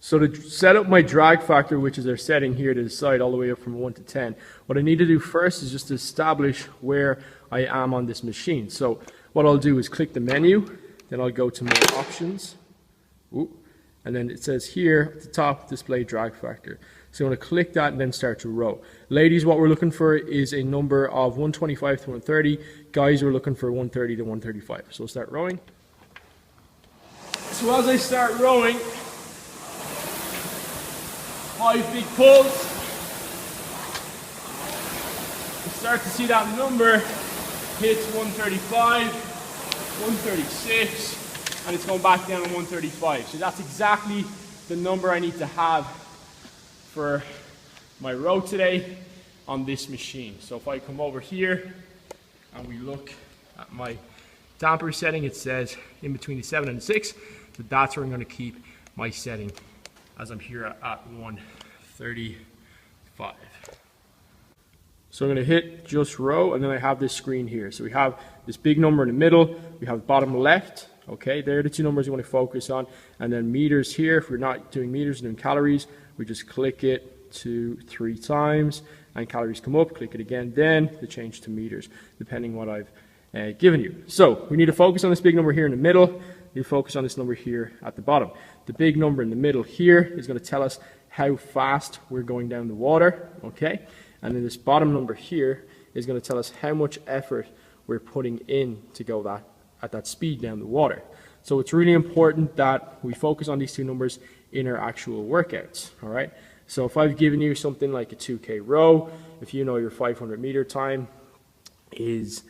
So to set up my drag factor, which is our setting here to the side all the way up from 1 to 10, what I need to do first is just to establish where I am on this machine. So what I'll do is click the menu, then I'll go to more options, and then it says here at the top, display drag factor. So I'm going to click that and then start to row. Ladies, what we're looking for is a number of 125 to 130. Guys, we're looking for 130 to 135. So we'll start rowing. So as I start rowing, 5 big pulls. You start to see that number hits 135, 136, and it's going back down to 135. So that's exactly the number I need to have for my row today on this machine. So if I come over here and we look at my damper setting, it says in between the 7 and the 6. So that's where I'm going to keep my setting as I'm here at 135. So I'm going to hit just row, and then I have this screen here. So we have this big number in the middle, we have bottom left, okay, they're the two numbers you want to focus on, and then meters here. If we're not doing meters, we're doing calories, we just click it 2-3 times, and calories come up, click it again, then the change to meters, depending what I've given you. So we need to focus on this big number here in the middle. You focus on this number here at the bottom. The big number in the middle here is going to tell us how fast we're going down the water, okay? And then this bottom number here is going to tell us how much effort we're putting in to go at that speed down the water. So it's really important that we focus on these two numbers in our actual workouts, all right? So if I've given you something like a 2K row, if you know your 500 meter time is,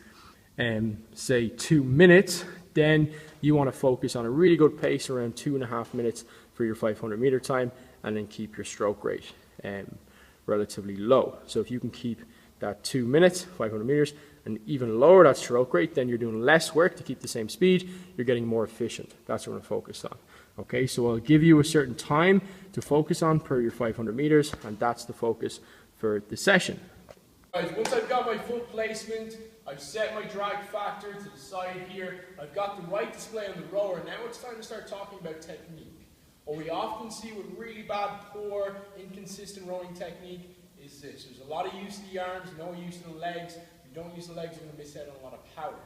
say 2 minutes, then you want to focus on a really good pace around 2.5 minutes for your 500 meter time, and then keep your stroke rate relatively low. So if you can keep that 2 minutes, 500 meters, and even lower that stroke rate, then you're doing less work to keep the same speed, you're getting more efficient. That's what I'm focused on. Okay, so I'll give you a certain time to focus on per your 500 meters, and that's the focus for the session. Guys, once I've got my foot placement, I've set my drag factor to the side here, I've got the right display on the rower, now it's time to start talking about technique. What we often see with really bad, poor, inconsistent rowing technique is this. There's a lot of use of the arms, no use of the legs. If you don't use the legs, you're going to miss out on a lot of power.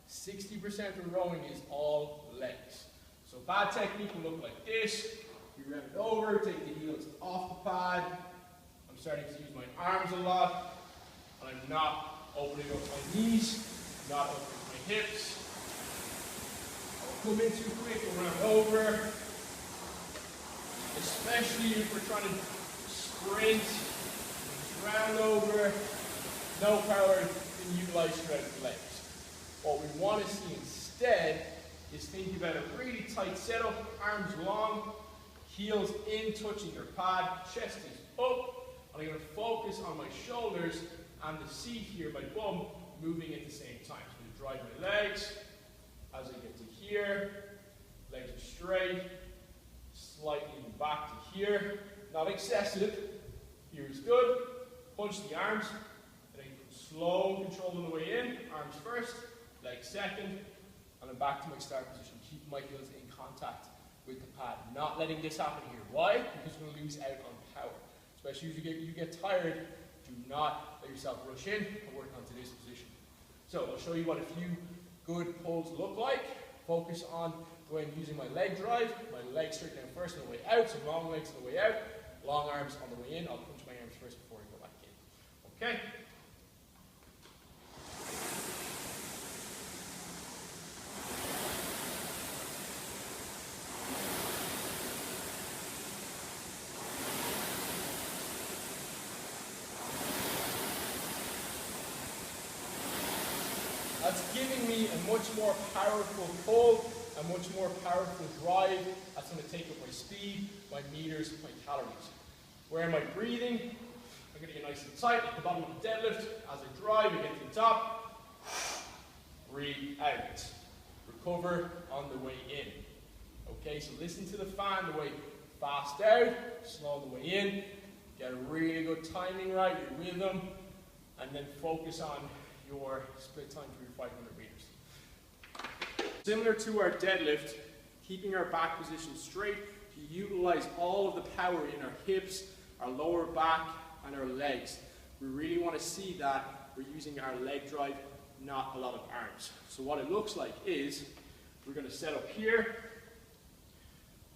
60% of rowing is all legs. So bad technique will look like this. You round it over, take the heels off the pad. I'm starting to use my arms a lot, and I'm not opening up my knees, not opening my hips. I'll come in too quick and round over. Especially if we're trying to sprint, round over, no power, and utilize throughout the legs. What we want to see instead is think about a really tight setup, arms long, heels in touching their pad, chest is up, and I'm going to focus on my shoulders and the seat here, my bum, moving at the same time. So I'm going to drive my legs as I get to here, legs are straight, slightly back to here, not excessive, here is good, punch the arms, and then slow control on the way in, arms first, legs second, and then back to my start position, keep my heels in contact with the pad, not letting this happen here. Why? Because we're going to lose out on power, especially if you get tired, do not let yourself rush in and work onto this position. So I'll show you what a few good pulls look like. Focus on when using my leg drive, my legs straight down first on the way out, so long legs on the way out, long arms on the way in. I'll punch my arms first before I go back in. Okay? That's giving me a much more powerful pull, a much more powerful drive. That's going to take up my speed, my meters, my calories. Where am I breathing? I'm going to get nice and tight at the bottom of the deadlift. As I drive, I get to the top. Breathe out. Recover on the way in. Okay, so listen to the fan, the way fast out, slow on the way in. Get a really good timing right, your rhythm, and then focus on your split time for your 500 meters. Similar to our deadlift, keeping our back position straight, to utilize all of the power in our hips, our lower back, and our legs. We really want to see that we're using our leg drive, not a lot of arms. So what it looks like is we're going to set up here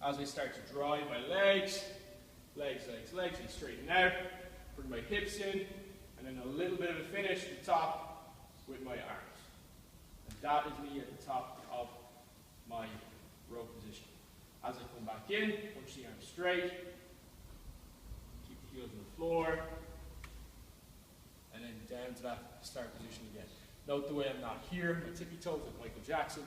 as I start to drive my legs, legs, legs, legs, and straighten out. Bring my hips in, and then a little bit of a finish at the top with my arms. And that is me at the top of my row position. As I come back in, punch the arms straight, keep the heels on the floor, and then down to that start position again. Note the way I'm not here, my tippy toes like Michael Jackson.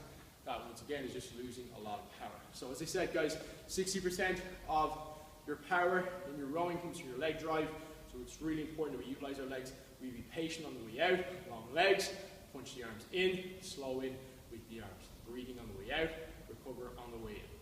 That once again is just losing a lot of power. So as I said guys, 60% of your power in your rowing comes from your leg drive. So it's really important that we utilize our legs. We be patient on the way out, long legs, punch the arms in, slow in with the arms. Breathing on the way out, recover on the way in.